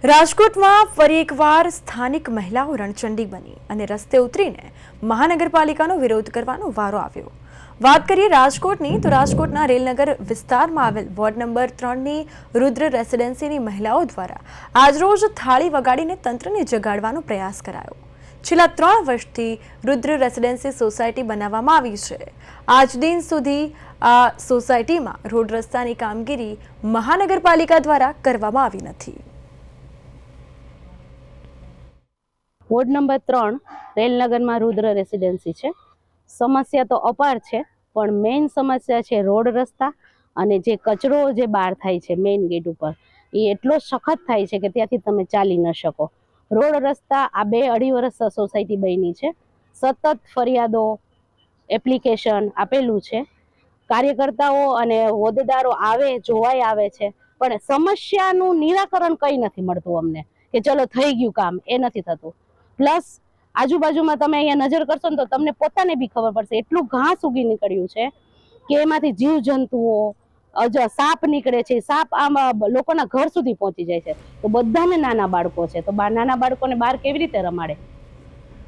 રાજકોટમાં ફરી એકવાર સ્થાનિક મહિલાઓ રણચંડી બની અને રસ્તે ઉતરીને મહાનગરપાલિકાનો વિરોધ કરવાનો વારો આવ્યો। વાત કરીએ રાજકોટની તો રાજકોટના રેલનગર વિસ્તારમાં આવેલ વોર્ડ નંબર 3ની રુદ્ર રેસિડેન્સીની મહિલાઓ દ્વારા આજરોજ થાળી વગાડીને તંત્રને જગાડવાનો પ્રયાસ કરાયો। છેલ્લા 3 વર્ષથી રુદ્ર રેસિડેન્સી સોસાયટી બનાવવામાં આવી છે। આજ દિન સુધી આ સોસાયટીમાં રોડ રસ્તાની કામગીરી મહાનગરપાલિકા દ્વારા કરવામાં આવી નથી। वोर्ड नंबर 3 रेलनगर में रुद्र रेसिडेंसी है। समस्या तो अपार है, पण मेन समस्या है रोड रस्ता अने जे कचरो जे बहार थाय छे मेन गेट पर ये एटलो सखत थाय छे के त्याथी तमे चाली न शको। रोड रस्ता आ 2-2.5 वर्ष सोसायटी बनी है। सतत फरियादों एप्लिकेशन आपेलू है। कार्यकर्ताओं अने होद्देदारो आवे जोवाय आवे छे, पण समस्यानुं निराकरण कई नथी मळतुं अमने के चलो थई गयुं काम, ए नथी थतुं। प्लस आजूबाजू में तमे अहींया नजर करशो ने तो तमने पोताने बी खबर पड़शे एटलुं घास उगी निकळ्युं छे के एमांथी जीव जंतुओ साप निकळे छे। साप आम लोकोना घर सुधी पहोंची जाय छे। तो बधाने नाना बाळको छे, तो नाना बाळकोने बहार केवी रीते रमाडे?